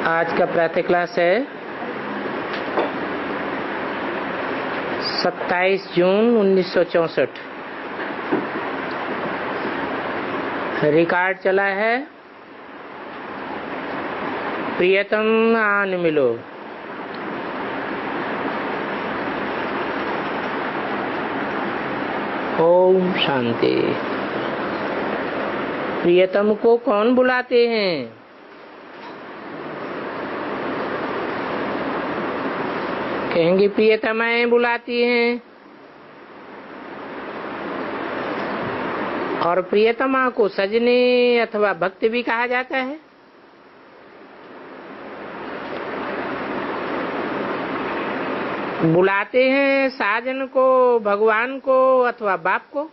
आज का प्रातः क्लास है 27 जून 1964। रिकॉर्ड चला है प्रियतम आन मिलो। ओम शांति। प्रियतम को कौन बुलाते हैं? कहेंगे प्रियतमाएं बुलाती हैं, और प्रियतमा को सजने अथवा भक्त भी कहा जाता है। बुलाते हैं साजन को, भगवान को अथवा बाप को।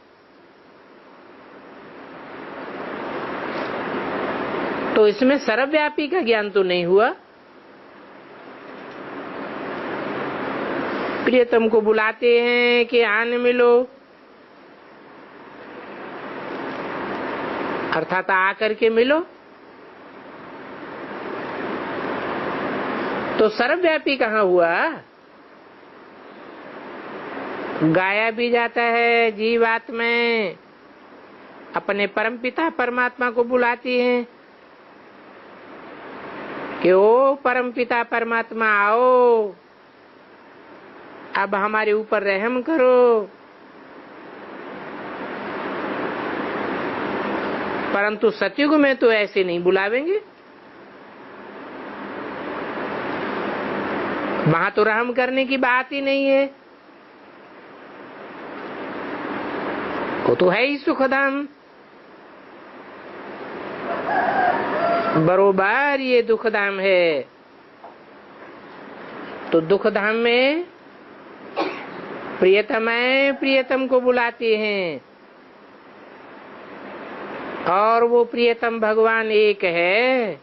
तो इसमें सर्वव्यापी का ज्ञान तो नहीं हुआ। प्रियतम को बुलाते हैं कि आन मिलो, अर्थात आकर के मिलो। तो सर्वव्यापी कहाँ हुआ? गाया भी जाता है जीवात्माएं अपने परमपिता परमात्मा को बुलाती हैं कि ओ परमपिता परमात्मा आओ, अब हमारे ऊपर रहम करो। परंतु सतयुग में तो ऐसे नहीं बुलावेंगे। वहां तो रहम करने की बात ही नहीं है, वो तो है ही सुखधाम। बरोबर ये दुखधाम है। तो दुखधाम में प्रियतमाएं प्रियतम को बुलाती हैं, और वो प्रियतम भगवान एक है।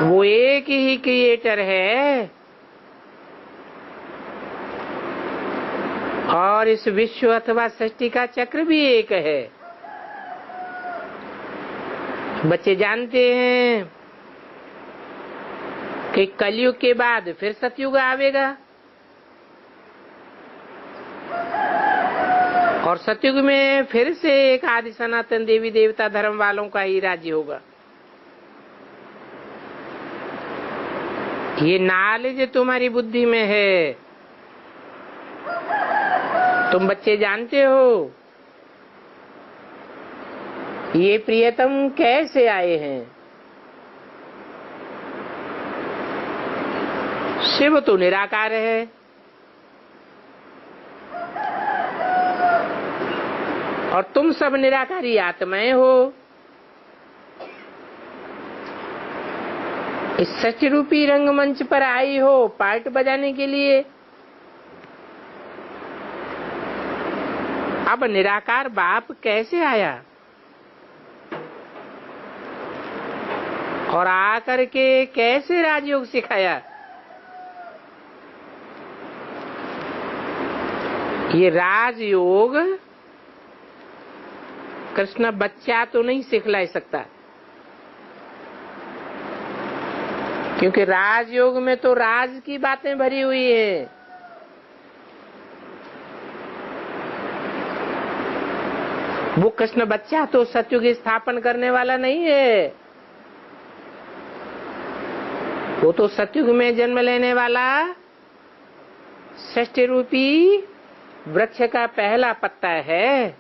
वो एक ही क्रिएटर है, और इस विश्व अथवा सृष्टि का चक्र भी एक है। बच्चे जानते हैं कि कलयुग के बाद फिर सतयुग आवेगा, और सतयुग में फिर से एक आदि सनातन देवी देवता धर्म वालों का ही राज्य होगा। ये नॉलेज तुम्हारी बुद्धि में है, तुम बच्चे जानते हो ये प्रियतम कैसे आए हैं। शिव तो निराकार है, और तुम सब निराकारी आत्माएं हो। इस सच रूपी रंगमंच पर आई हो पार्ट बजाने के लिए। अब निराकार बाप कैसे आया, और आकर के कैसे राजयोग सिखाया? ये राजयोग कृष्ण बच्चा तो नहीं सिखला सकता, क्योंकि राजयोग में तो राज की बातें भरी हुई है। वो कृष्ण बच्चा तो सतयुग स्थापन करने वाला नहीं है। वो तो सतयुग में जन्म लेने वाला सृष्टि रूपी वृक्ष का पहला पत्ता है।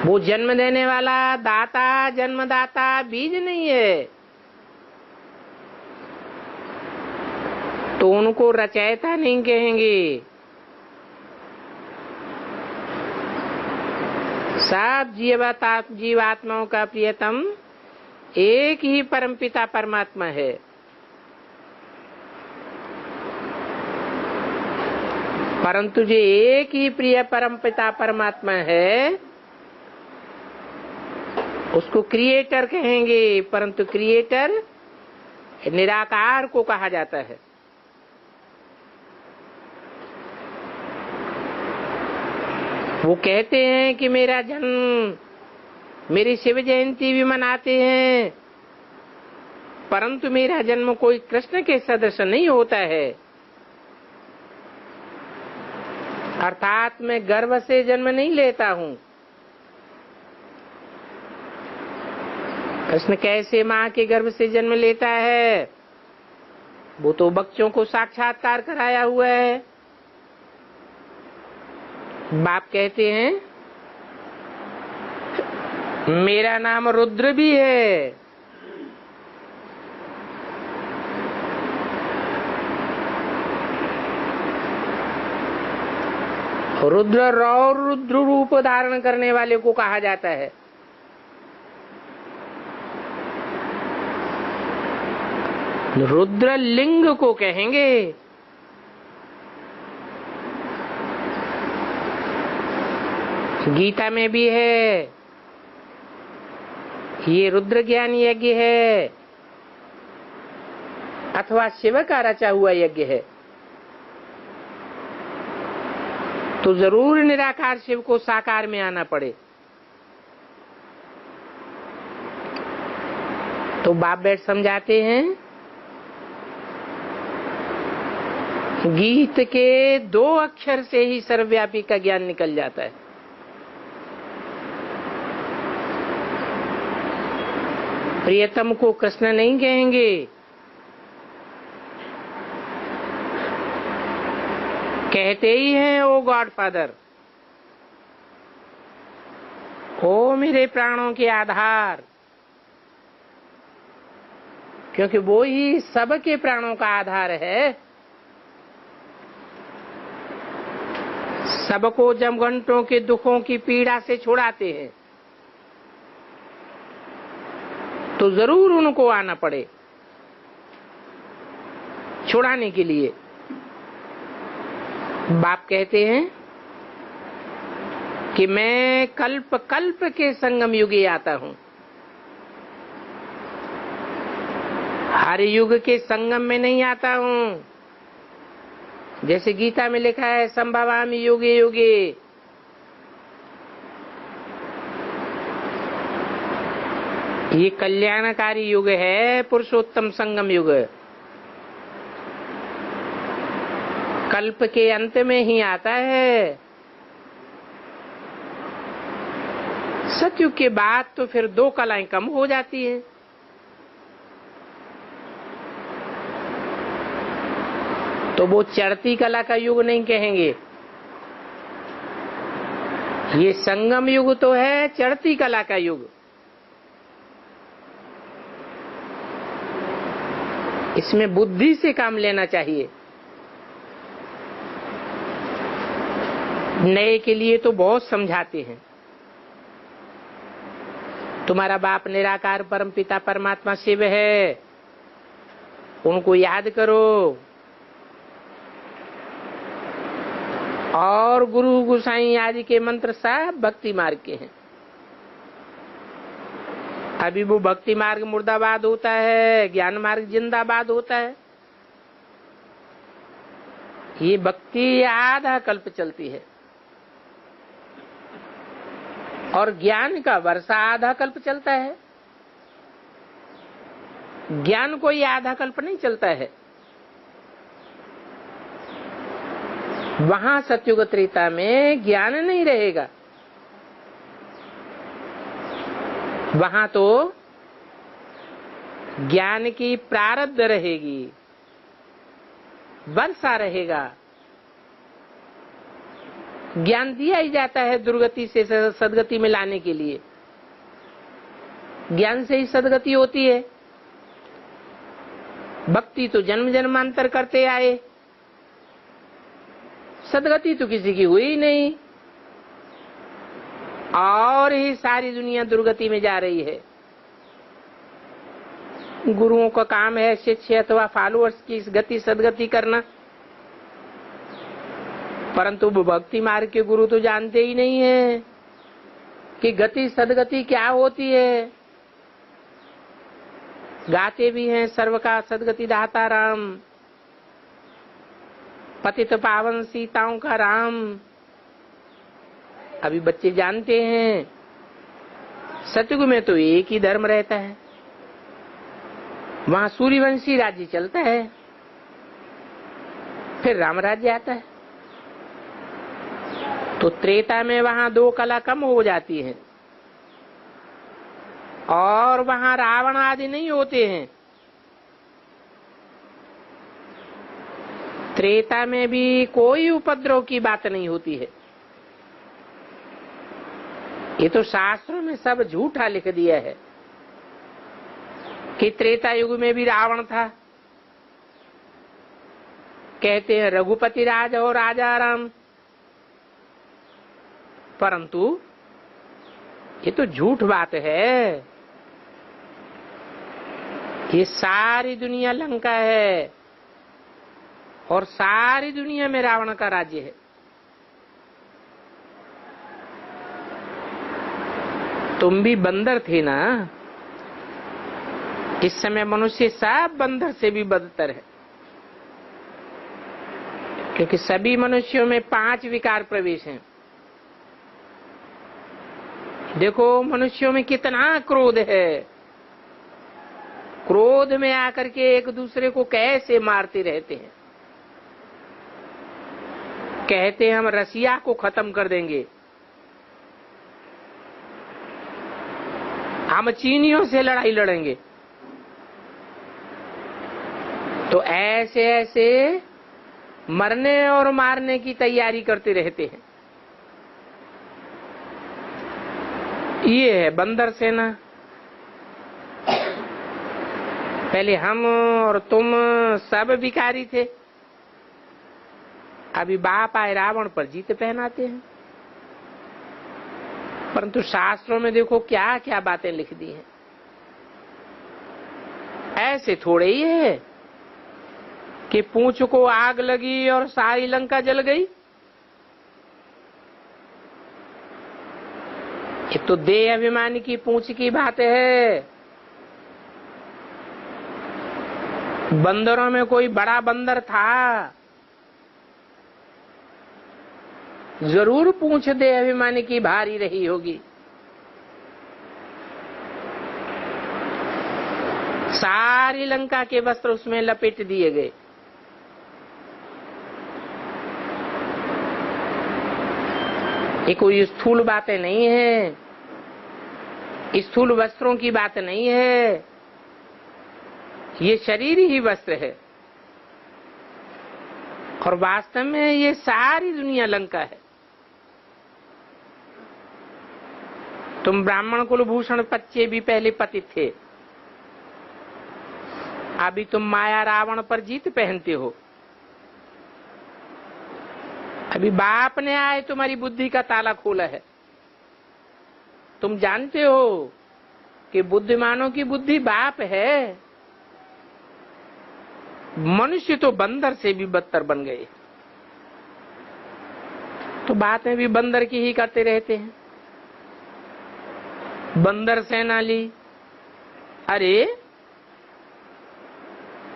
वो जन्म देने वाला दाता, जन्मदाता बीज नहीं है। तो उनको रचयिता नहीं कहेंगे। सब जीवात्माओं का प्रियतम एक ही परमपिता परमात्मा है। परंतु जो एक ही प्रिय परमपिता परमात्मा है उसको क्रिएटर कहेंगे, परंतु क्रिएटर निराकार को कहा जाता है। वो कहते हैं कि मेरा जन्म मेरी शिव जयंती भी मनाते हैं, परंतु मेरा जन्म कोई कृष्ण के सदृश नहीं होता है। अर्थात मैं गर्भ से जन्म नहीं लेता हूं। कृष्ण कैसे मां के गर्भ से जन्म लेता है? वो तो बच्चों को साक्षात्कार कराया हुआ है। बाप कहते हैं मेरा नाम रुद्र भी है। रुद्र और रुद्र रूप धारण करने वाले को कहा जाता है। रुद्र लिंग को कहेंगे। गीता में भी है, ये रुद्र ज्ञान यज्ञ है अथवा शिव का रचा हुआ यज्ञ है। तो जरूर निराकार शिव को साकार में आना पड़े। तो बाप बैठ समझाते हैं गीत के 2 अक्षर से ही सर्वव्यापी का ज्ञान निकल जाता है। प्रियतम को कृष्ण नहीं कहेंगे, कहते ही हैं ओ गॉड फादर, ओ मेरे प्राणों के आधार, क्योंकि वो ही सबके प्राणों का आधार है। सबको जमघंटों के दुखों की पीड़ा से छुड़ाते हैं, तो जरूर उनको आना पड़े छुड़ाने के लिए। बाप कहते हैं कि मैं कल्प कल्प के संगम युगे आता हूं। हर युग के संगम में नहीं आता हूं। जैसे गीता में लिखा है संभवामि युगे युगे, ये कल्याणकारी युग है, पुरुषोत्तम संगम युग। कल्प के अंत में ही आता है। सतयुग के बाद तो फिर 2 कलाएं कम हो जाती हैं। तो वो चढ़ती कला का युग नहीं कहेंगे। ये संगम युग तो है चढ़ती कला का युग। इसमें बुद्धि से काम लेना चाहिए। नए के लिए तो बहुत समझाते हैं, तुम्हारा बाप निराकार परम पिता परमात्मा शिव है, उनको याद करो। और गुरु गुसाई आदि के मंत्र सब भक्ति मार्ग के हैं। अभी वो भक्ति मार्ग मुर्दाबाद होता है, ज्ञान मार्ग जिंदाबाद होता है। ये भक्ति आधा कल्प चलती है और ज्ञान का वर्षा आधा कल्प चलता है। ज्ञान कोई आधा कल्प नहीं चलता है। वहां सतयुग त्रेता में ज्ञान नहीं रहेगा, वहां तो ज्ञान की प्रारब्ध रहेगी, वर्षा रहेगा। ज्ञान दिया ही जाता है दुर्गति से सदगति में लाने के लिए। ज्ञान से ही सदगति होती है। भक्ति तो जन्म जन्मांतर करते आए, सदगति तो किसी की हुई नहीं, और ही सारी दुनिया दुर्गति में जा रही है। गुरुओं का काम है शिष्य अथवा फॉलोअर्स की इस गति सदगति करना, परंतु भक्ति मार्ग के गुरु तो जानते ही नहीं है कि गति सदगति क्या होती है। गाते भी हैं सर्व का सदगति दाता राम, पतित पावन सीताओं का राम। अभी बच्चे जानते हैं सतयुग में तो एक ही धर्म रहता है, वहां सूर्यवंशी राज्य चलता है, फिर राम राज्य आता है। तो त्रेता में वहां दो कला कम हो जाती है और वहां रावण आदि नहीं होते हैं। त्रेता में भी कोई उपद्रव की बात नहीं होती है। ये तो शास्त्रों में सब झूठा लिख दिया है कि त्रेता युग में भी रावण था। कहते हैं रघुपति राज और राजा राम, परंतु ये तो झूठ बात है। ये सारी दुनिया लंका है और सारी दुनिया में रावण का राज्य है। तुम भी बंदर थे ना, इस समय मनुष्य सब बंदर से भी बदतर है, क्योंकि सभी मनुष्यों में 5 विकार प्रवेश हैं। देखो मनुष्यों में कितना क्रोध है, क्रोध में आकर के एक दूसरे को कैसे मारते रहते हैं। कहते हैं हम रसिया को खत्म कर देंगे, हम चीनियों से लड़ाई लड़ेंगे। तो ऐसे ऐसे मरने और मारने की तैयारी करते रहते हैं। ये है बंदर सेना। पहले हम और तुम सब विकारी थे, अभी बाप आए रावण पर जीत पहनाते हैं। परंतु शास्त्रों में देखो क्या क्या बातें लिख दी हैं। ऐसे थोड़े ही है कि पूंछ को आग लगी और सारी लंका जल गई। ये तो देह अभिमानी की पूंछ की बात है। बंदरों में कोई बड़ा बंदर था, जरूर पूंछ देह अभिमानी की भारी रही होगी। सारी लंका के वस्त्र उसमें लपेट दिए गए। ये कोई स्थूल बातें नहीं है, स्थूल वस्त्रों की बात नहीं है, ये शरीर ही वस्त्र है। और वास्तव में ये सारी दुनिया लंका है। तुम ब्राह्मण कुलभूषण बच्चे भी पहले पतित थे, अभी तुम माया रावण पर जीत पहनते हो। अभी बाप ने आए तुम्हारी बुद्धि का ताला खोला है। तुम जानते हो कि बुद्धिमानों की बुद्धि बाप है। मनुष्य तो बंदर से भी बदतर बन गए, तो बातें भी बंदर की ही करते रहते हैं। बंदर सेना ली, अरे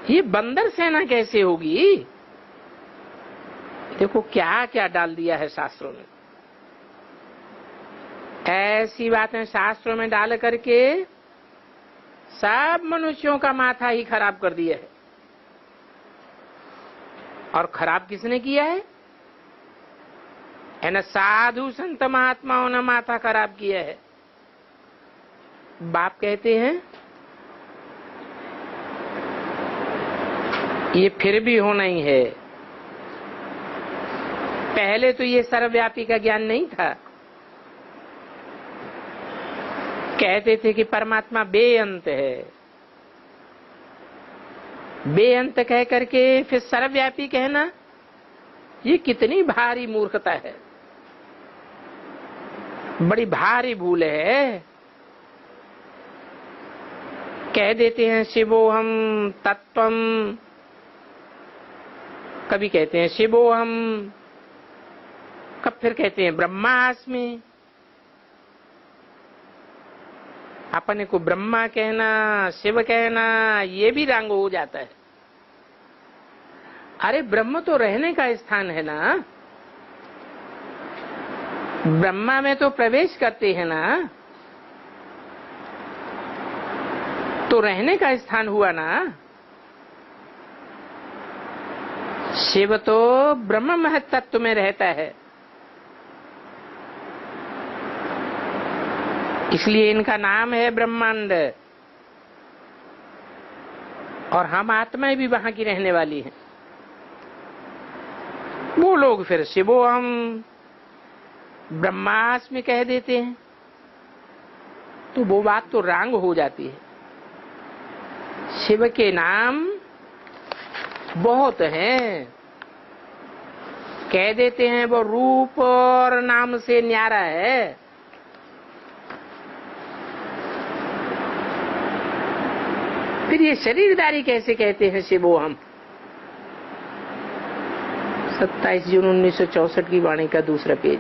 ये बंदर सेना कैसे होगी? देखो क्या क्या डाल दिया है शास्त्रों में। ऐसी बातें शास्त्रों में डाल करके सब मनुष्यों का माथा ही खराब कर दिया है। और खराब किसने किया है? न साधु संत महात्माओं ने माथा खराब किया है। बाप कहते हैं ये फिर भी होना ही है। पहले तो ये सर्वव्यापी का ज्ञान नहीं था। कहते थे कि परमात्मा बेअंत है, बेअंत कह करके फिर सर्वव्यापी कहना, ये कितनी भारी मूर्खता है, बड़ी भारी भूल है। कह देते हैं शिवोहम तत्वम, कभी कहते हैं शिवोहम, कब फिर कहते हैं ब्रह्मास्मि। अपने को ब्रह्मा कहना, शिव कहना, ये भी रंग हो जाता है। अरे ब्रह्म तो रहने का स्थान है ना, ब्रह्मा में तो प्रवेश करते हैं ना। तो रहने का स्थान हुआ ना। शिव तो ब्रह्म महत्त्व में रहता है, इसलिए इनका नाम है ब्रह्मांड। और हम आत्माएं भी वहां की रहने वाली हैं। वो लोग फिर शिवो हम ब्रह्मास्मि कह देते हैं, तो वो बात तो रांग हो जाती है। शिव के नाम बहुत हैं, कह देते हैं वो रूप और नाम से न्यारा है। फिर ये शरीरधारी कैसे कहते हैं शिवो हम? 27 जून 1964 की वाणी का दूसरा पेज।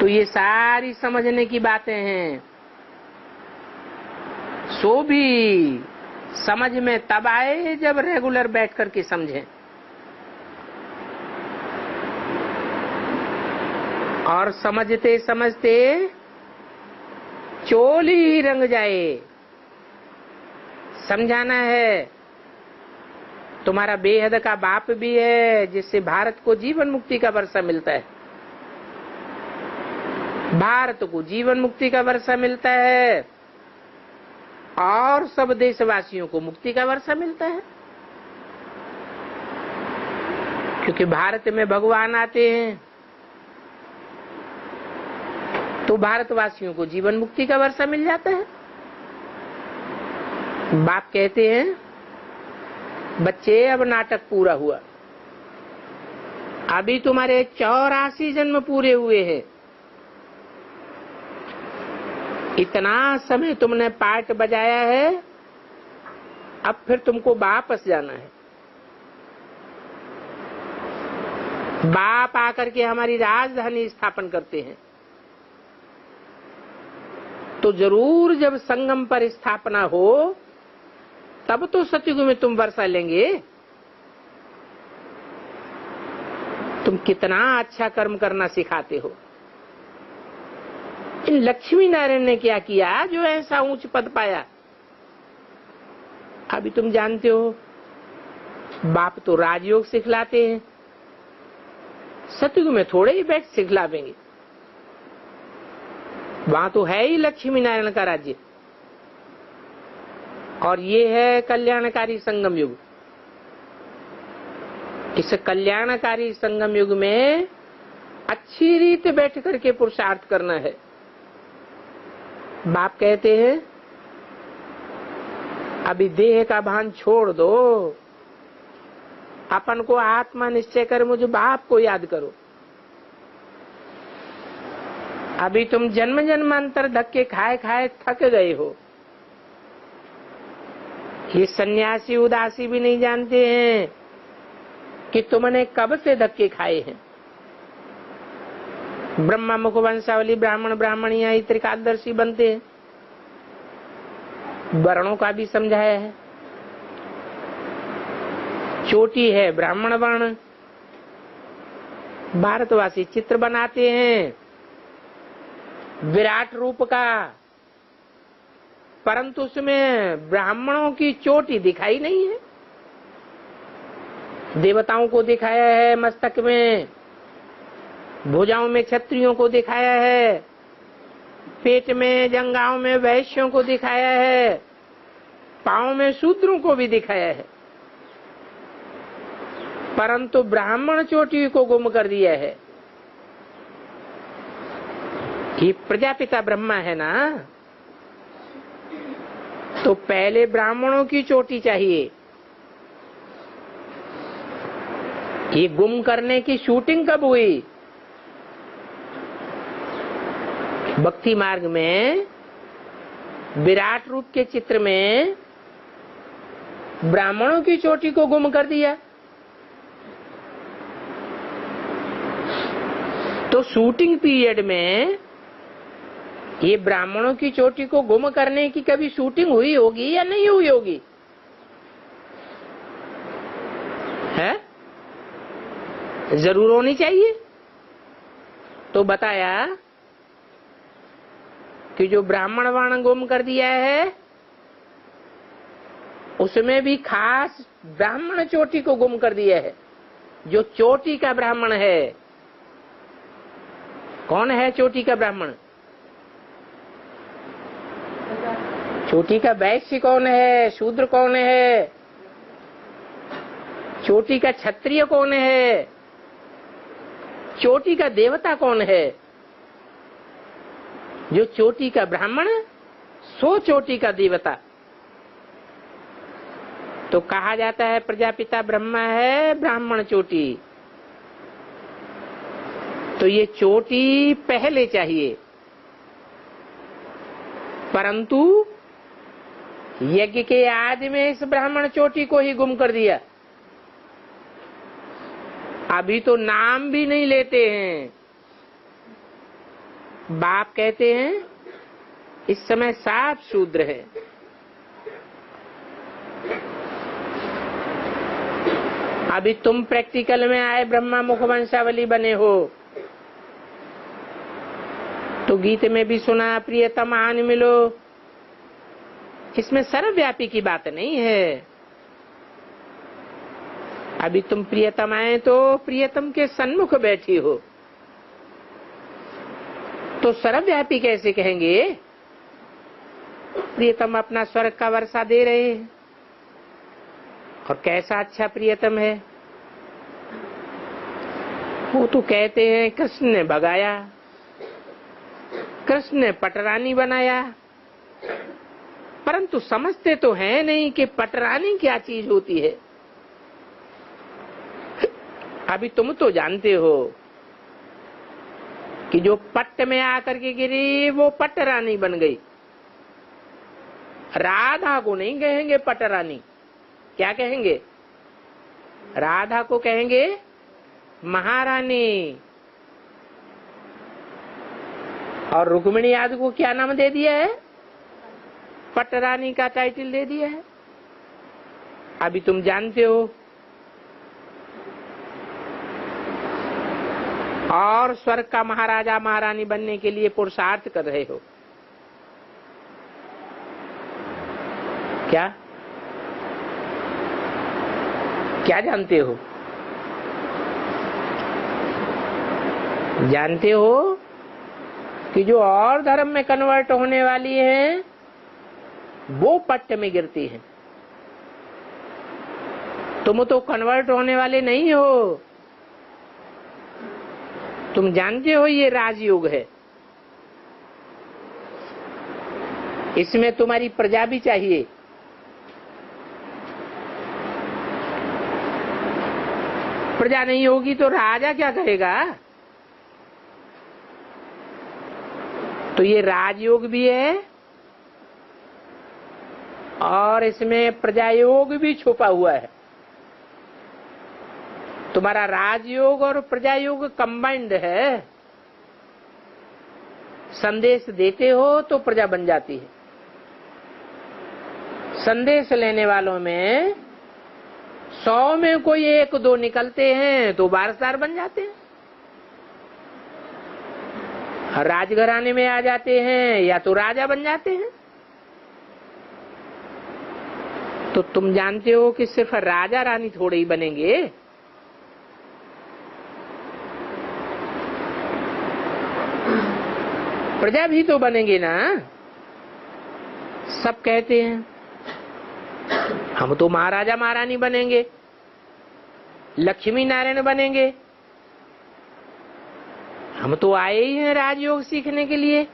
तो ये सारी समझने की बातें हैं। सो भी समझ में तब आए जब रेगुलर बैठ करके समझें, और समझते समझते चोली ही रंग जाए। समझाना है, तुम्हारा बेहद का बाप भी है जिससे भारत को जीवन मुक्ति का वर्षा मिलता है। भारत को जीवन मुक्ति का वर्षा मिलता है और सब देशवासियों को मुक्ति का वर्षा मिलता है, क्योंकि भारत में भगवान आते हैं तो भारतवासियों को जीवन मुक्ति का वर्षा मिल जाता है। बाप कहते हैं, बच्चे अब नाटक पूरा हुआ, अभी तुम्हारे 84 जन्म पूरे हुए हैं। इतना समय तुमने पार्ट बजाया है, अब फिर तुमको वापस जाना है। बाप आकर के हमारी राजधानी स्थापन करते हैं, तो जरूर जब संगम पर स्थापना हो तब तो सतयुग में तुम वर्षा लेंगे। तुम कितना अच्छा कर्म करना सिखाते हो। इन लक्ष्मी नारायण ने क्या किया जो ऐसा ऊंच पद पाया? अभी तुम जानते हो, बाप तो राजयोग सिखलाते हैं, सतयुग में थोड़े ही बैठ सिखलावेंगे। वहां तो है ही लक्ष्मी नारायण का राज्य, और ये है कल्याणकारी संगम युग। इस कल्याणकारी संगम युग में अच्छी रीत बैठ करके पुरुषार्थ करना है। बाप कहते हैं, अभी देह का भान छोड़ दो, अपन को आत्मा निश्चय कर मुझे बाप को याद करो। अभी तुम जन्म जन्मांतर धक्के खाए खाए थक गए हो। ये सन्यासी उदासी भी नहीं जानते हैं कि तुमने कब से धक्के खाए हैं। ब्रह्मा मुख वंशावली ब्राह्मण ब्राह्मणियां ही त्रिकालदर्शी बनते हैं। वर्णों का भी समझाया है। चोटी है ब्राह्मण वर्ण। भारतवासी चित्र बनाते हैं विराट रूप का, परंतु उसमें ब्राह्मणों की चोटी दिखाई नहीं है। देवताओं को दिखाया है मस्तक में, भुजाओं में क्षत्रियों को दिखाया है, पेट में जंगाओं में वैश्यों को दिखाया है, पांव में शूद्रों को भी दिखाया है, परंतु ब्राह्मण चोटी को गुम कर दिया है। ये प्रजापिता ब्रह्मा है ना, तो पहले ब्राह्मणों की चोटी चाहिए। ये गुम करने की शूटिंग कब हुई? भक्ति मार्ग में विराट रूप के चित्र में ब्राह्मणों की चोटी को गुम कर दिया। तो शूटिंग पीरियड में ये ब्राह्मणों की चोटी को गुम करने की कभी शूटिंग हुई होगी या नहीं हुई होगी? है? जरूर होनी चाहिए। तो बताया कि जो ब्राह्मण वर्ण गुम कर दिया है उसमें भी खास ब्राह्मण चोटी को गुम कर दिया है। जो चोटी का ब्राह्मण है, कौन है चोटी का ब्राह्मण? चोटी का वैश्य कौन है? शूद्र कौन है? चोटी का क्षत्रिय कौन है? चोटी का देवता कौन है? जो चोटी का ब्राह्मण, सो चोटी का देवता। तो कहा जाता है प्रजापिता ब्रह्मा है ब्राह्मण चोटी। तो ये चोटी पहले चाहिए, परंतु यज्ञ के आदि में इस ब्राह्मण चोटी को ही गुम कर दिया। अभी तो नाम भी नहीं लेते हैं। बाप कहते हैं इस समय साफ शूद्र है। अभी तुम प्रैक्टिकल में आए ब्रह्मा मुख वंशावली बने हो, तो गीत में भी सुना प्रियतम आन मिलो। इसमें सर्वव्यापी की बात नहीं है। अभी तुम प्रियतम आए तो प्रियतम के सन्मुख बैठी हो, तो सर्वव्यापी कैसे कहेंगे? प्रियतम अपना स्वर्ग का वर्षा दे रहे हैं, और कैसा अच्छा प्रियतम है। वो तो कहते हैं कृष्ण ने भगाया, कृष्ण ने पटरानी बनाया, परंतु समझते तो है नहीं कि पटरानी क्या चीज होती है। अभी तुम तो जानते हो कि जो पट्ट में आकर के गिरी वो पटरानी बन गई। राधा को नहीं कहेंगे पटरानी, क्या कहेंगे? राधा को कहेंगे महारानी। और रुक्मिणी आदि को क्या नाम दे दिया है? पटरानी का टाइटल दे दिया है। अभी तुम जानते हो। और स्वर्ग का महाराजा महारानी बनने के लिए पुरुषार्थ कर रहे हो। क्या क्या जानते हो? जानते हो कि जो और धर्म में कन्वर्ट होने वाली हैं वो पट्ट में गिरती हैं। तुम तो कन्वर्ट होने वाले नहीं हो। तुम जानते हो ये राजयोग है, इसमें तुम्हारी प्रजा भी चाहिए। प्रजा नहीं होगी तो राजा क्या करेगा? तो ये राजयोग भी है और इसमें प्रजायोग भी छुपा हुआ है। तुम्हारा राजयोग और प्रजायोग कंबाइंड है। संदेश देते हो तो प्रजा बन जाती है। संदेश लेने वालों में 100 में कोई 1-2 निकलते हैं तो वारसदार बन जाते हैं, राजघराने में आ जाते हैं या तो राजा बन जाते हैं। तो तुम जानते हो कि सिर्फ राजा रानी थोड़े ही बनेंगे। प्रजा भी तो बनेंगे ना। सब कहते हैं हम तो महाराजा महारानी बनेंगे, लक्ष्मी नारायण बनेंगे। हम तो आए ही हैं राजयोग सीखने के लिए,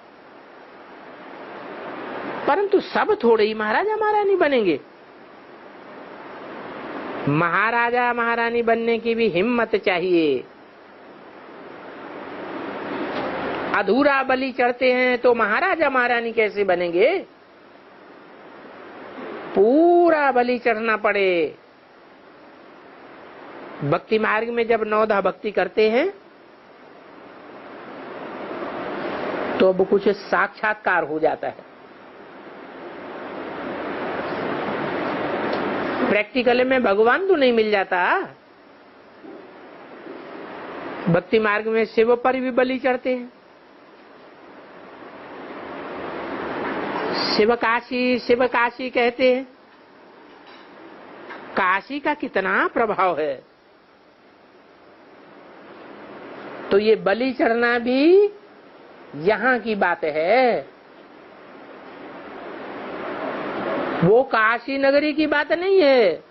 परंतु सब थोड़े ही महाराजा महारानी बनेंगे। महाराजा महारानी बनने की भी हिम्मत चाहिए। अधूरा बलि चढ़ते हैं तो महाराजा महारानी कैसे बनेंगे? पूरा बलि चढ़ना पड़े। भक्ति मार्ग में जब 9 भक्ति करते हैं तो अब कुछ साक्षात्कार हो जाता है। प्रैक्टिकल में भगवान तो नहीं मिल जाता। भक्ति मार्ग में शिव पर भी बलि चढ़ते हैं। शिव काशी कहते हैं। काशी का कितना प्रभाव है। तो ये बलि चढ़ना भी यहाँ की बात है, वो काशी नगरी की बात नहीं है।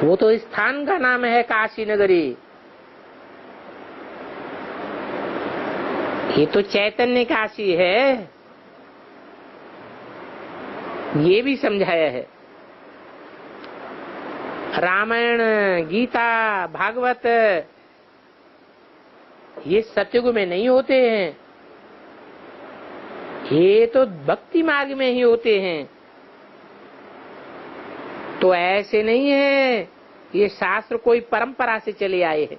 वो तो स्थान का नाम है काशी नगरी। ये तो चैतन्य काशी है, ये भी समझाया है। रामायण, गीता, भागवत ये सतयुग में नहीं होते हैं, ये तो भक्ति मार्ग में ही होते हैं। तो ऐसे नहीं है, ये शास्त्र कोई परंपरा से चले आए हैं,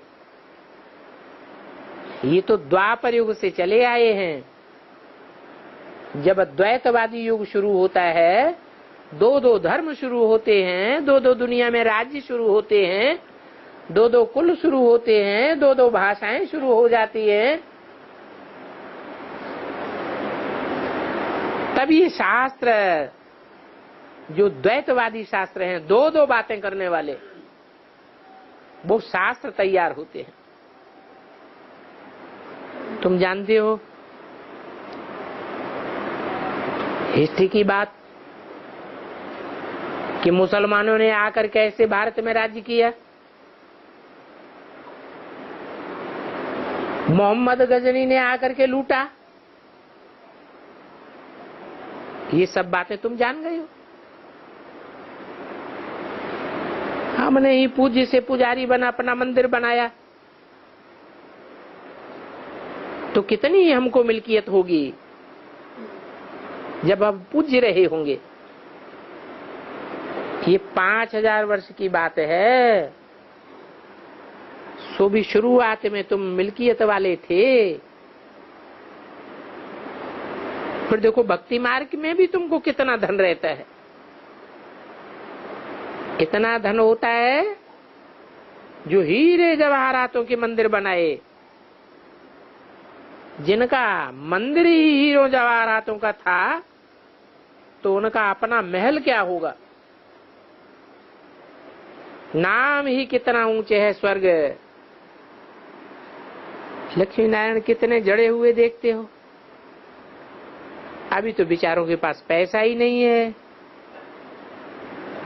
ये तो द्वापर युग से चले आए हैं। जब द्वैतवादी युग शुरू होता है, दो दो धर्म शुरू होते हैं, दो दो दुनिया में राज्य शुरू होते हैं, दो दो कुल शुरू होते हैं, दो दो भाषाएं शुरू हो जाती हैं, तब ये शास्त्र जो द्वैतवादी शास्त्र हैं, दो दो बातें करने वाले, वो शास्त्र तैयार होते हैं। तुम जानते हो हिस्ट्री की बात कि मुसलमानों ने आकर कैसे भारत में राज्य किया। मोहम्मद गजनी ने आकर के लूटा। ये सब बातें तुम जान गए हो। हमने ही पूज्य से पुजारी बना, अपना मंदिर बनाया, तो कितनी हमको मिल्कियत होगी जब हम पूज्य रहे होंगे। ये 5000 वर्ष की बात है, सो भी शुरुआत में तुम मिल्कियत वाले थे। फिर देखो भक्ति मार्ग में भी तुमको कितना धन रहता है। इतना धन होता है जो हीरे जवाहरातों के मंदिर बनाए, जिनका मंदिर ही हीरो जवाहरातों का था, तो उनका अपना महल क्या होगा। नाम ही कितना ऊंचे है स्वर्ग। लक्ष्मी नारायण कितने जड़े हुए देखते हो। अभी तो बेचारों के पास पैसा ही नहीं है।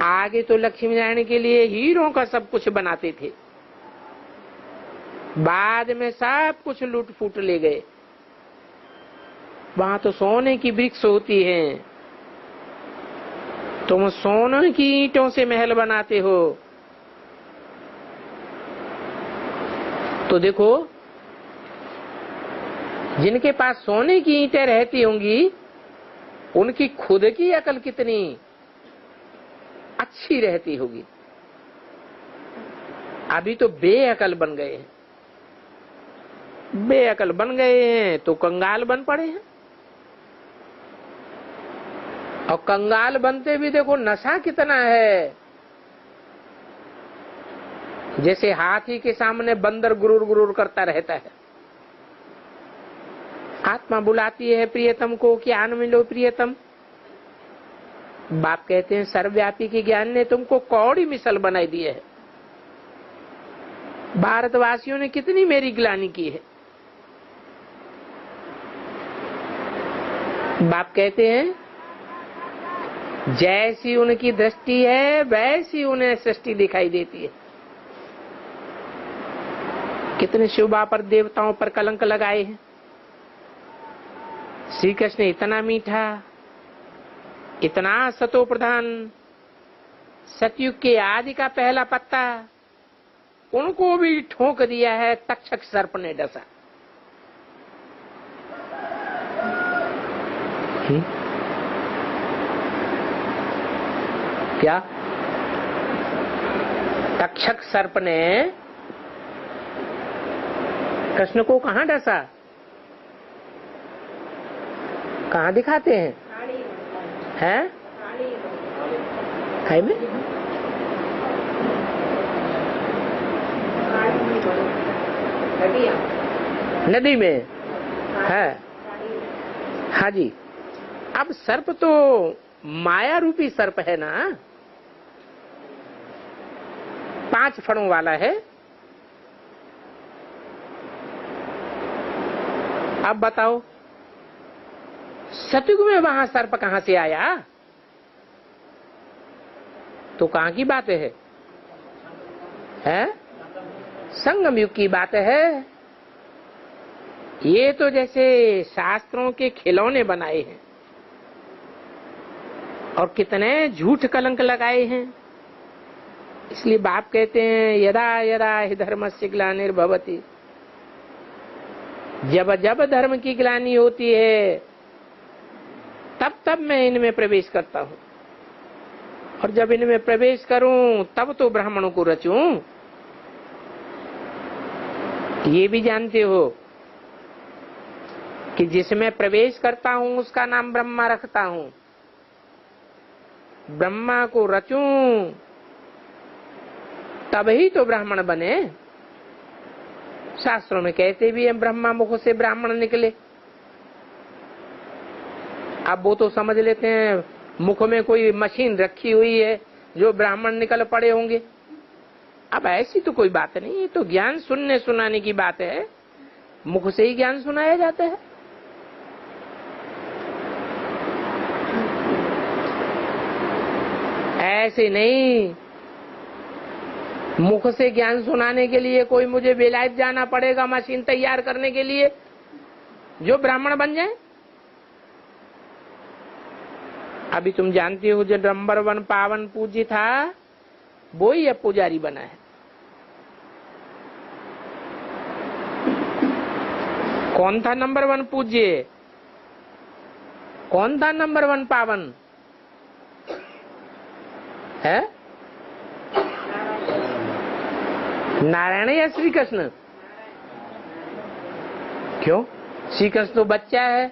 आगे तो लक्ष्मी नारायण के लिए हीरों का सब कुछ बनाते थे, बाद में सब कुछ लूट फूट ले गए। वहां तो सोने की वृक्ष होती है, तुम सोने की ईंटों से महल बनाते हो। तो देखो, जिनके पास सोने की ईंटें रहती होंगी, उनकी खुद की अकल कितनी अच्छी रहती होगी। अभी तो बेअकल बन गए हैं, बेअकल बन गए हैं तो कंगाल बन पड़े हैं। और कंगाल बनते भी देखो नशा कितना है। जैसे हाथी के सामने बंदर गुरूर गुरूर करता रहता है। आत्मा बुलाती है प्रियतम को कि आन मिलो प्रियतम। बाप कहते हैं सर्वव्यापी के ज्ञान ने तुमको कौड़ी मिसल बनाई दी है। भारतवासियों ने कितनी मेरी गिलानी की है। बाप कहते हैं जैसी उनकी दृष्टि है वैसी उन्हें सृष्टि दिखाई देती है। कितने शिवा पर देवताओं पर कलंक लगाए हैं। श्री कृष्ण इतना मीठा, इतना सतो प्रधान, सतयुग के आदि का पहला पत्ता, उनको भी ठोक दिया है तक्षक सर्प ने डसा। क्या तक्षक सर्प ने कृष्ण को कहां डसा? कहां दिखाते हैं? हैं? खाई में? नदी में है। हाँ जी। अब सर्प तो माया रूपी सर्प है ना, 5 फणों वाला है। अब बताओ सतयुग में वहां सर्प कहां से आया? तो कहां की बात है? संगम युग की बात है। ये तो जैसे शास्त्रों के खिलौने बनाए हैं और कितने झूठ कलंक लगाए हैं। इसलिए बाप कहते हैं यदा यदा हि धर्मस्य ग्लानिर्भवति, जब जब धर्म की ग्लानि होती है तब तब मैं इनमें प्रवेश करता हूं, और जब इनमें प्रवेश करूं तब तो ब्राह्मणों को रचूं। ये भी जानते हो कि जिसमें प्रवेश करता हूं उसका नाम ब्रह्मा रखता हूं। ब्रह्मा को रचूं तभी तो ब्राह्मण बने। शास्त्रों में कहते भी हैं ब्रह्मा मुख से ब्राह्मण निकले। अब वो तो समझ लेते हैं मुख में कोई मशीन रखी हुई है जो ब्राह्मण निकल पड़े होंगे। अब ऐसी तो कोई बात नहीं, ये तो ज्ञान सुनने सुनाने की बात है। मुख से ही ज्ञान सुनाया जाता है। ऐसे नहीं, मुख से ज्ञान सुनाने के लिए कोई मुझे बेलायत जाना पड़ेगा मशीन तैयार करने के लिए जो ब्राह्मण बन जाए। अभी तुम जानते हो जो नंबर 1 पावन पूज्य था वो ही अब पुजारी बना है। कौन था नंबर 1 पूज्य? कौन था नंबर 1 पावन? है नारायण या श्री कृष्ण? क्यों? श्री कृष्ण तो बच्चा है,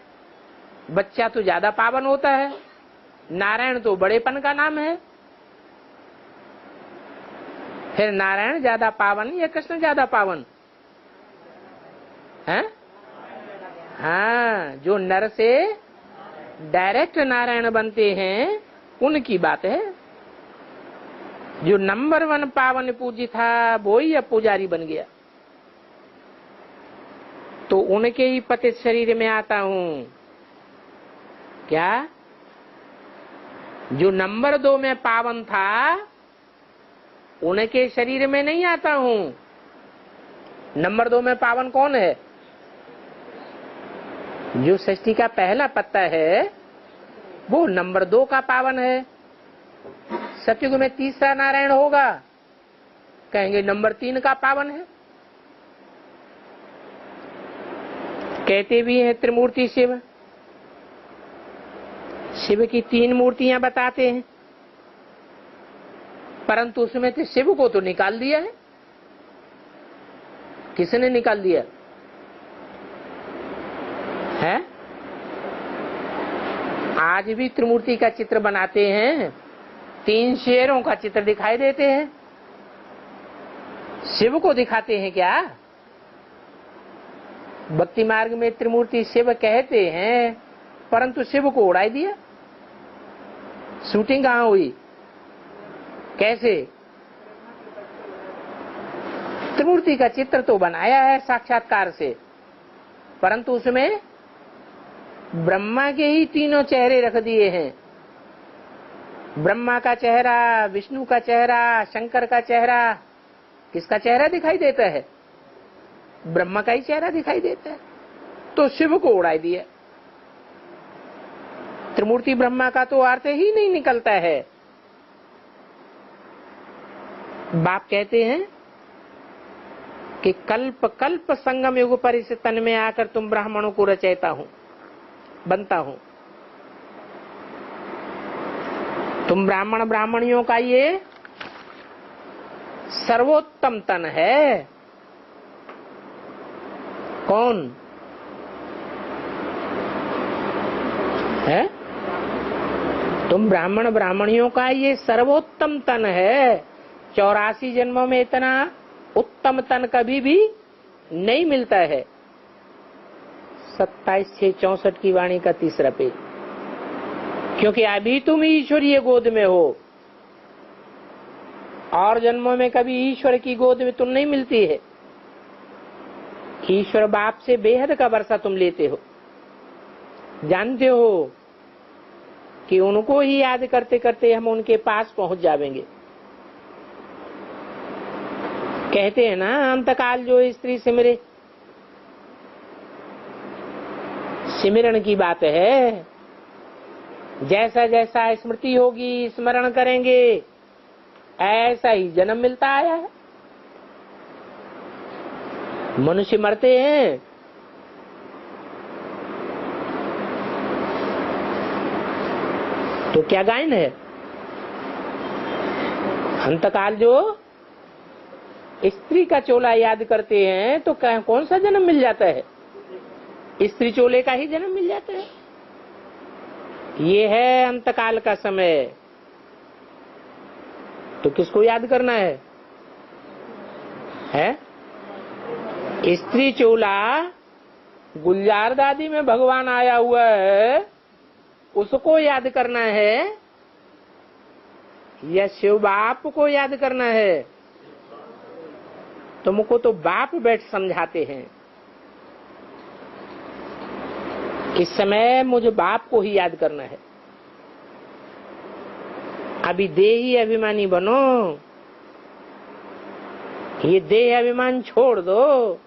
बच्चा तो ज्यादा पावन होता है। नारायण तो बड़ेपन का नाम है। फिर नारायण ज्यादा पावन या कृष्ण ज्यादा पावन है? हाँ, जो नर से डायरेक्ट नारायण बनते हैं उनकी बात है। जो नंबर 1 पावन पूज्य था वो ही अब पुजारी बन गया। तो उनके ही पतित शरीर में आता हूं। क्या? जो नंबर 2 में पावन था उनके शरीर में नहीं आता हूं। नंबर 2 में पावन कौन है? जो सृष्टि का पहला पत्ता है वो नंबर 2 का पावन है। सतयुग में तीसरा नारायण होगा, कहेंगे नंबर 3 का पावन है। कहते भी हैं त्रिमूर्ति शिव। शिव की 3 मूर्तियां बताते हैं, परंतु उसमें से शिव को तो निकाल दिया है। किसने निकाल दिया है? आज भी त्रिमूर्ति का चित्र बनाते हैं, 3 शेरों का चित्र दिखाई देते हैं। शिव को दिखाते हैं क्या? भक्ति मार्ग में त्रिमूर्ति शिव कहते हैं, परंतु शिव को उड़ा दिया। शूटिंग कहां हुई? कैसे? त्रिमूर्ति का चित्र तो बनाया है साक्षात्कार से, परंतु उसमें ब्रह्मा के ही 3 चेहरे रख दिए हैं। ब्रह्मा का चेहरा, विष्णु का चेहरा, शंकर का चेहरा। किसका चेहरा दिखाई देता है? ब्रह्मा का ही चेहरा दिखाई देता है। तो शिव को उड़ा दिया। त्रिमूर्ति ब्रह्मा का तो अर्थ ही नहीं निकलता है। बाप कहते हैं कि कल्प कल्प संगम युग पर इस तन में आकर तुम ब्राह्मणों को रचयता हूं, बनता हूं। तुम ब्राह्मण ब्राह्मणियों का ये सर्वोत्तम तन है। कौन है? तुम ब्राह्मण ब्राह्मणियों का ये सर्वोत्तम तन है। 84 जन्मों में इतना उत्तम तन कभी भी नहीं मिलता है। 27/6/64 की वाणी का 3रा पेज। क्योंकि अभी तुम ईश्वरीय गोद में हो, और जन्मों में कभी ईश्वर की गोद में तुम नहीं मिलती है। ईश्वर बाप से बेहद का वर्षा तुम लेते हो, जानते हो कि उनको ही याद करते करते हम उनके पास पहुंच जाएंगे। कहते हैं ना, अंतकाल जो स्त्री सिमरे, सिमरण की बात है। जैसा जैसा स्मृति होगी, स्मरण करेंगे, ऐसा ही जन्म मिलता आया है। मनुष्य मरते हैं, तो क्या गायन है। अंतकाल जो स्त्री का चोला याद करते हैं तो कौन सा जन्म मिल जाता है, स्त्री चोले का ही जन्म मिल जाता है। ये है अंतकाल का समय। तो किसको याद करना है? स्त्री चोला गुलजार दादी में भगवान आया हुआ है, उसको याद करना है या शिव बाप को याद करना है? तुमको तो बाप बैठ समझाते हैं। इस समय मुझे बाप को ही याद करना है। अभी देही अभिमानी बनो, ये देह अभिमान छोड़ दो,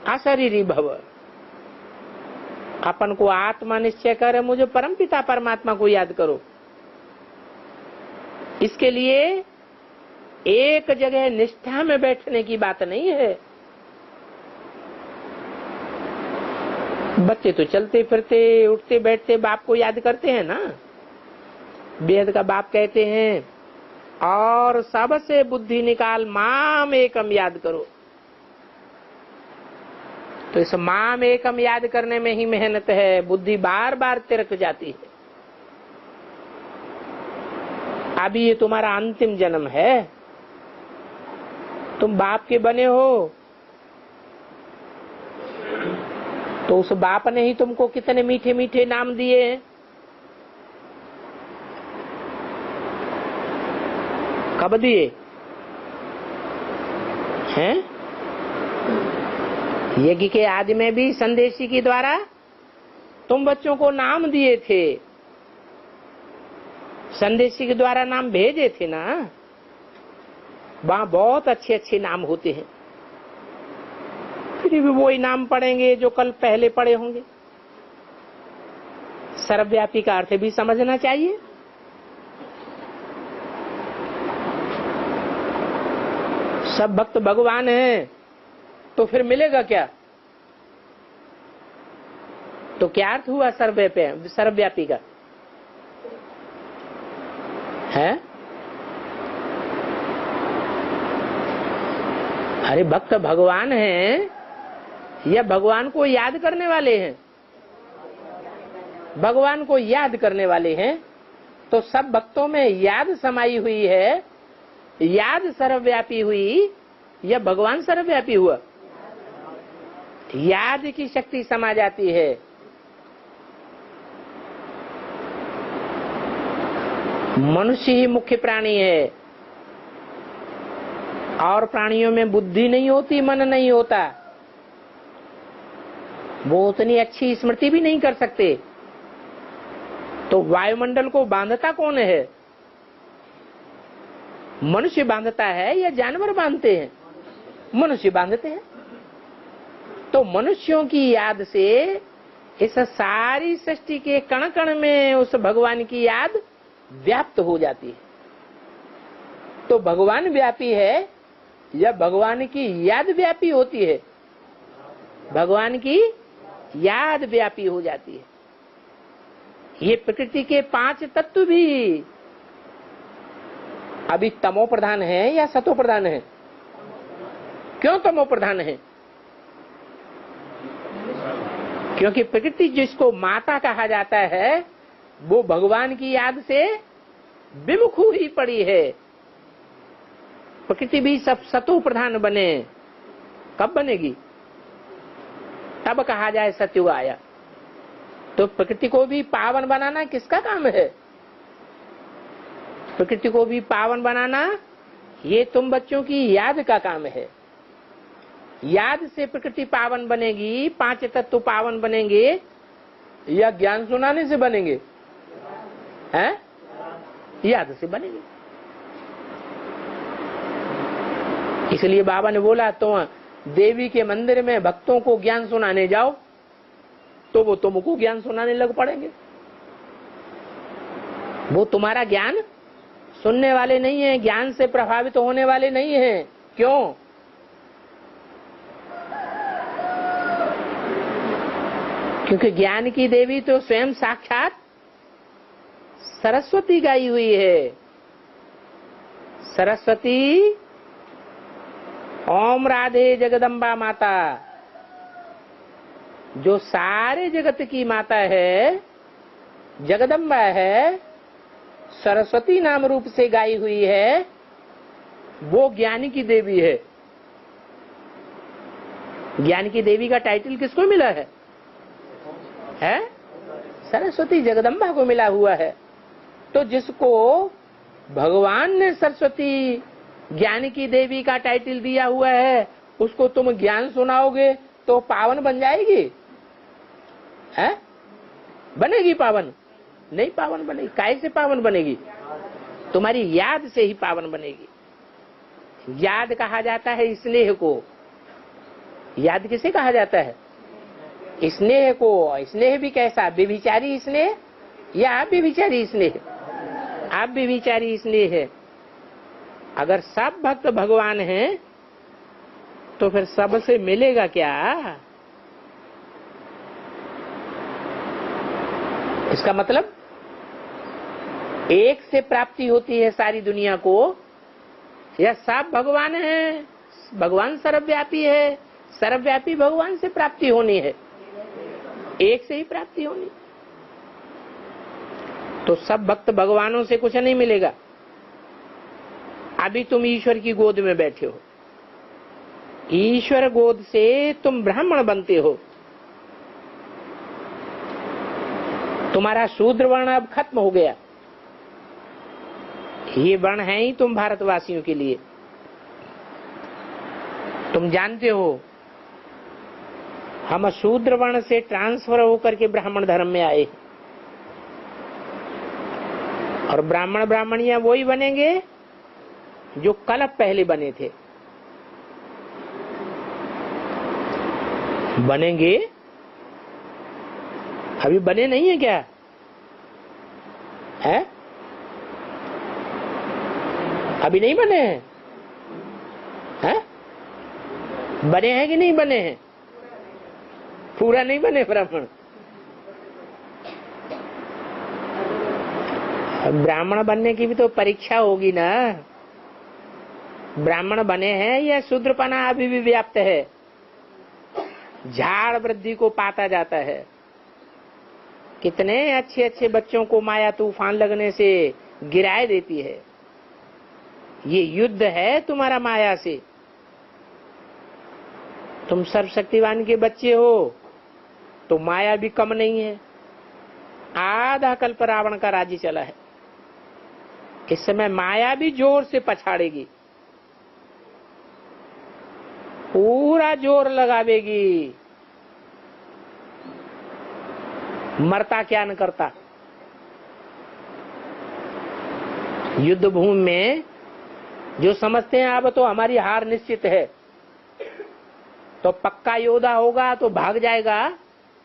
अशरीरी भव। अपन को आत्मा निश्चय करे, मुझे परमपिता परमात्मा को याद करो। इसके लिए एक जगह निष्ठा में बैठने की बात नहीं है। बच्चे तो चलते फिरते उठते बैठते बाप को याद करते हैं ना। बेहद का बाप कहते हैं, और सबसे बुद्धि निकाल माम एकम याद करो। तो इस माम एकम याद करने में ही मेहनत है, बुद्धि बार बार तिरक जाती है। अभी ये तुम्हारा अंतिम जन्म है, तुम बाप के बने हो, तो उस बाप ने ही तुमको कितने मीठे मीठे नाम दिए हैं। कब दिए हैं? यज्ञ के आदि में भी संदेशी के द्वारा तुम बच्चों को नाम दिए थे, संदेशी के द्वारा नाम भेजे थे ना। वहां बहुत अच्छे अच्छे नाम होते हैं, फिर भी वही नाम पढ़ेंगे जो कल पहले पढ़े होंगे। सर्वव्यापी का अर्थ भी समझना चाहिए। सब भक्त भगवान हैं, तो फिर मिलेगा क्या? तो क्या अर्थ हुआ सर्वव्यापी का? है? अरे भक्त भगवान हैं या भगवान को याद करने वाले हैं? भगवान को याद करने वाले हैं। तो सब भक्तों में याद समाई हुई है। याद सर्वव्यापी हुई या भगवान सर्वव्यापी हुआ? याद की शक्ति समा जाती है। मनुष्य ही मुख्य प्राणी है, और प्राणियों में बुद्धि नहीं होती, मन नहीं होता, वो उतनी अच्छी स्मृति भी नहीं कर सकते। तो वायुमंडल को बांधता कौन है? मनुष्य बांधता है या जानवर बांधते हैं? मनुष्य बांधते हैं। तो मनुष्यों की याद से इस सारी सृष्टि के कण कण में उस भगवान की याद व्याप्त हो जाती है। तो भगवान व्यापी है या भगवान की याद व्यापी होती है? भगवान की याद व्यापी हो जाती है। ये प्रकृति के 5 तत्व भी अभी तमो प्रधान है या सतो प्रधान है? क्यों तमो प्रधान है? क्योंकि प्रकृति जिसको माता कहा जाता है वो भगवान की याद से विमुख हुई पड़ी है। प्रकृति भी सब सतो प्रधान बने, कब बनेगी? तब कहा जाए सतयुग आया। तो प्रकृति को भी पावन बनाना किसका काम है? प्रकृति को भी पावन बनाना ये तुम बच्चों की याद का काम है। याद से प्रकृति पावन बनेगी, 5 तत्व पावन बनेंगे, या ज्ञान सुनाने से बनेंगे? हैं? याद से बनेंगे। इसलिए बाबा ने बोला तो देवी के मंदिर में भक्तों को ज्ञान सुनाने जाओ तो वो तुमको ज्ञान सुनाने लग पड़ेंगे। वो तुम्हारा ज्ञान सुनने वाले नहीं है, ज्ञान से प्रभावित होने वाले नहीं है। क्यों? क्योंकि ज्ञान की देवी तो स्वयं साक्षात सरस्वती गाई हुई है। सरस्वती ओम राधे जगदम्बा माता, जो सारे जगत की माता है, जगदम्बा है, सरस्वती नाम रूप से गाई हुई है, वो ज्ञानी की देवी है। ज्ञान की देवी का टाइटल किसको मिला है? सरस्वती जगदम्बा को मिला हुआ है। तो जिसको भगवान ने सरस्वती ज्ञान की देवी का टाइटल दिया हुआ है, उसको तुम ज्ञान सुनाओगे तो पावन बन जाएगी? है? बनेगी पावन? नहीं पावन बनेगी। काहे से पावन बनेगी? तुम्हारी याद से ही पावन बनेगी। याद कहा जाता है स्नेह को। याद किसे कहा जाता है? स्नेह को। स्नेह भी कैसा? व्यभिचारी स्नेह या आप व्यभिचारी स्नेह? आप व्यभिचारी स्नेह है। अगर सब भक्त भगवान हैं तो फिर सबसे मिलेगा क्या? इसका मतलब एक से प्राप्ति होती है सारी दुनिया को, या सब भगवान है? भगवान सर्वव्यापी है, सर्वव्यापी भगवान से प्राप्ति होनी है, एक से ही प्राप्ति होनी। तो सब भक्त भगवानों से कुछ नहीं मिलेगा। अभी तुम ईश्वर की गोद में बैठे हो, ईश्वर गोद से तुम ब्राह्मण बनते हो। तुम्हारा शूद्र वर्ण अब खत्म हो गया। ये वर्ण है ही तुम भारतवासियों के लिए। तुम जानते हो हम शूद्र वर्ण से ट्रांसफर होकर के ब्राह्मण धर्म में आए, और ब्राह्मण ब्राह्मणियां वही बनेंगे जो कल्प पहले बने थे। बनेंगे, अभी बने नहीं है क्या? है? अभी नहीं बने हैं? है? बने हैं कि नहीं बने हैं? पूरा नहीं बने ब्राह्मण। ब्राह्मण बनने की भी तो परीक्षा होगी ना। ब्राह्मण बने हैं या शूद्रपना अभी भी व्याप्त है? झाड़ वृद्धि को पाता जाता है। कितने अच्छे अच्छे बच्चों को माया तूफान लगने से गिराए देती है। ये युद्ध है तुम्हारा माया से। तुम सर्वशक्तिवान के बच्चे हो तो माया भी कम नहीं है। आधा कल्प रावण का राज्य चला है, इस समय माया भी जोर से पछाड़ेगी, पूरा जोर लगावेगी। मरता क्या न करता। युद्ध भूमि में जो समझते हैं अब तो हमारी हार निश्चित है, तो पक्का योद्धा होगा तो भाग जाएगा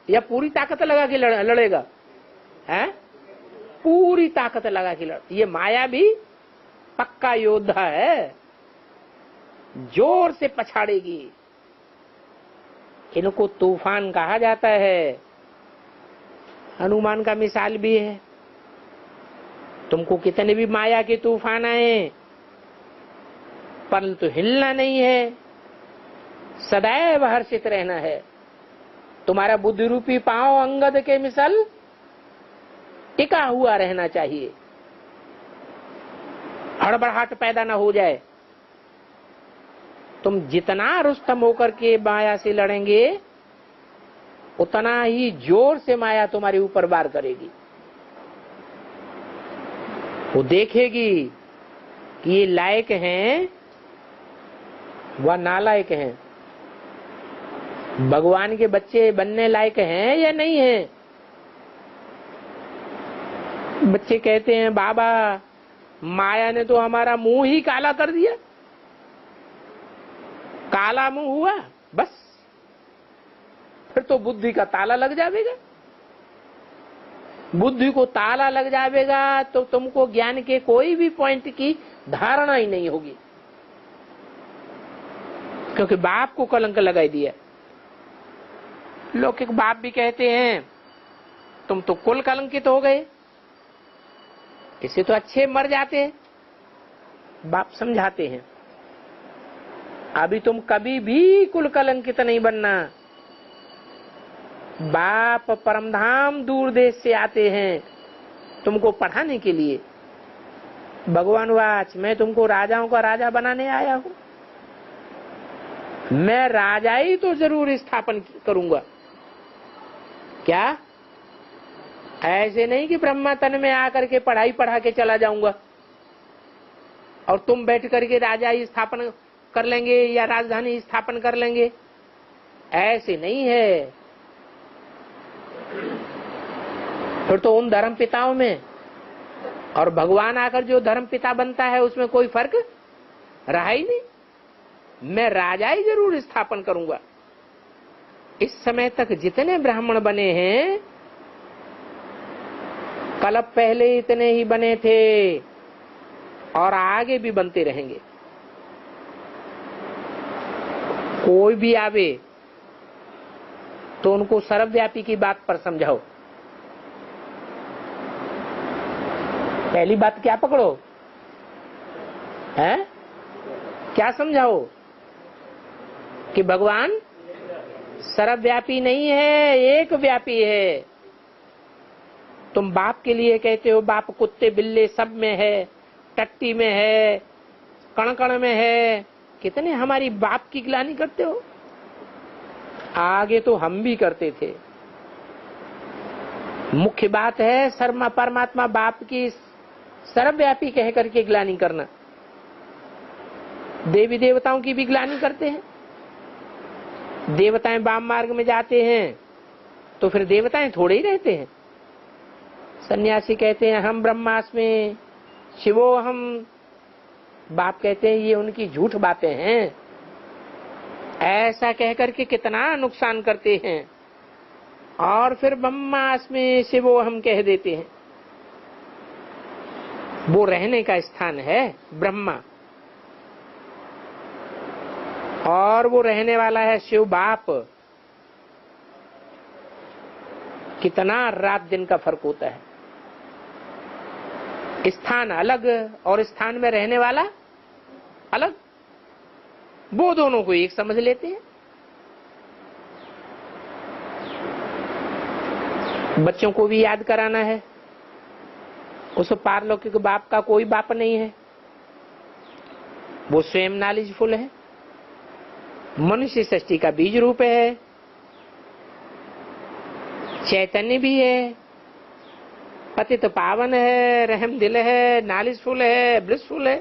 या पूरी ताकत लगा के लड़ेगा? हैं? पूरी ताकत लगा के लड़। ये माया भी पक्का योद्धा है, जोर से पछाड़ेगी। इनको तूफान कहा जाता है। हनुमान का मिसाल भी है। तुमको कितने भी माया के तूफान आए परंतु हिलना नहीं है, सदैव हर्षित रहना है। तुम्हारा बुद्धि रूपी पांव अंगद के मिसल टिका हुआ रहना चाहिए, हड़बड़ाहट पैदा न हो जाए। तुम जितना रुस्तम होकर के माया से लड़ेंगे उतना ही जोर से माया तुम्हारे ऊपर वार करेगी। वो देखेगी कि ये लायक हैं व नालायक हैं, भगवान के बच्चे बनने लायक हैं या नहीं हैं। बच्चे कहते हैं बाबा माया ने तो हमारा मुंह ही काला कर दिया, काला मुंह हुआ बस, फिर तो बुद्धि का ताला लग जाएगा। बुद्धि को ताला लग जाएगा तो तुमको ज्ञान के कोई भी पॉइंट की धारणा ही नहीं होगी, क्योंकि बाप को कलंक लगाई दिया। लौकिक बाप भी कहते हैं तुम तो कुल कलंकित हो गए, इससे तो अच्छे मर जाते हैं। बाप समझाते हैं अभी तुम कभी भी कुल कलंकित नहीं बनना। बाप परमधाम दूर देश से आते हैं तुमको पढ़ाने के लिए। भगवान वाच मैं तुमको राजाओं का राजा बनाने आया हूं, मैं राजा ही तो जरूर स्थापन करूंगा। क्या ऐसे नहीं कि ब्रह्मा तन में आकर के पढ़ाई पढ़ा के चला जाऊंगा और तुम बैठ करके राजा ही स्थापन कर लेंगे या राजधानी स्थापन कर लेंगे, ऐसे नहीं है। फिर तो उन धर्म पिताओं में और भगवान आकर जो धर्म पिता बनता है उसमें कोई फर्क रहा ही नहीं। मैं राजा ही जरूर स्थापन करूंगा। इस समय तक जितने ब्राह्मण बने हैं कल्प पहले इतने ही बने थे और आगे भी बनते रहेंगे। कोई भी आवे तो उनको सर्वव्यापी की बात पर समझाओ। पहली बात क्या पकड़ो है, क्या समझाओ कि भगवान सर्वव्यापी नहीं है, एक व्यापी है। तुम बाप के लिए कहते हो बाप कुत्ते बिल्ले सब में है, टट्टी में है, कण कण में है। कितने हमारी बाप की ग्लानि करते हो। आगे तो हम भी करते थे। मुख्य बात है सर्मा परमात्मा बाप की सर्वव्यापी कह करके ग्लानि करना। देवी देवताओं की भी ग्लानि करते हैं। देवताएं वाम मार्ग में जाते हैं तो फिर देवताएं थोड़े ही रहते हैं। सन्यासी कहते हैं हम ब्रह्मास्मि शिवो हम, बाप कहते हैं ये उनकी झूठ बातें हैं। ऐसा कहकर के कितना नुकसान करते हैं और फिर ब्रह्मास्मि शिवो हम कह देते हैं। वो रहने का स्थान है ब्रह्मा और वो रहने वाला है शिव बाप। कितना रात दिन का फर्क होता है। स्थान अलग और स्थान में रहने वाला अलग, वो दोनों को एक समझ लेते हैं। बच्चों को भी याद कराना है उस पारलौकिक बाप का कोई बाप नहीं है, वो स्वयं नॉलेजफुल है, मनुष्य सृष्टि का बीज रूप है, चैतन्य भी है, पतित पावन है, रहम दिल है, नॉलेजफुल है, ब्लिसफुल है।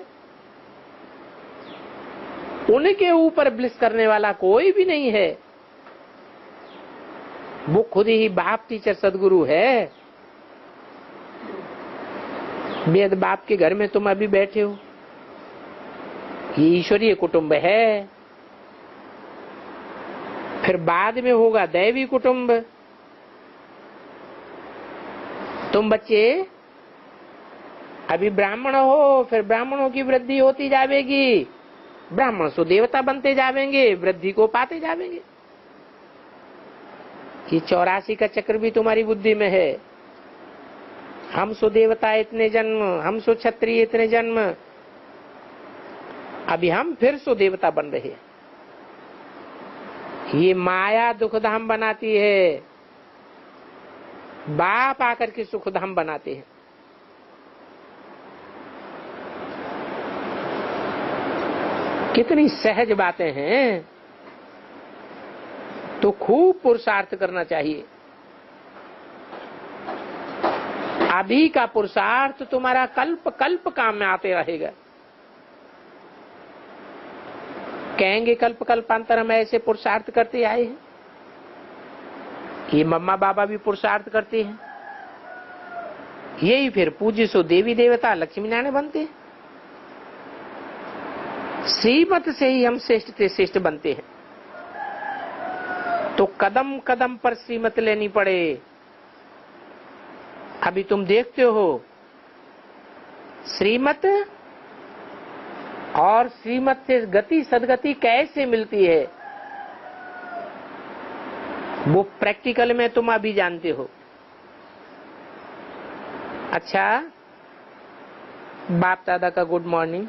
उनके ऊपर ब्लिस करने वाला कोई भी नहीं है। वो खुद ही बाप टीचर सदगुरु है। वेद बाप के घर में तुम अभी बैठे हो, ये ईश्वरीय कुटुंब है। फिर बाद में होगा दैवी कुटुंब। तुम बच्चे अभी ब्राह्मण हो, फिर ब्राह्मणों की वृद्धि होती जाएगी, ब्राह्मण सो देवता बनते जाएंगे, वृद्धि को पाते जाएंगे। ये 84 का चक्र भी तुम्हारी बुद्धि में है। हम सो देवता इतने जन्म, हम सो क्षत्रिय इतने जन्म, अभी हम फिर सो देवता बन रहे हैं। ये माया दुखधाम बनाती है, बाप आकर के सुखधाम बनाते हैं। कितनी सहज बातें हैं। तो खूब पुरुषार्थ करना चाहिए। अभी का पुरुषार्थ तुम्हारा कल्प कल्प काम में आते रहेगा। कहेंगे कल्प कल्पांतर हम ऐसे पुरुषार्थ करते आए हैं। ये मम्मा बाबा भी पुरुषार्थ करते हैं, यही फिर पूज्य सो देवी देवता लक्ष्मी नारायण बनते हैं। श्रीमत से ही हम श्रेष्ठ से श्रेष्ठ बनते हैं। तो कदम कदम पर श्रीमत लेनी पड़े। अभी तुम देखते हो श्रीमत और श्रीमत से गति सदगति कैसे मिलती है, वो प्रैक्टिकल में तुम अभी जानते हो। अच्छा, बाप दादा का गुड मॉर्निंग।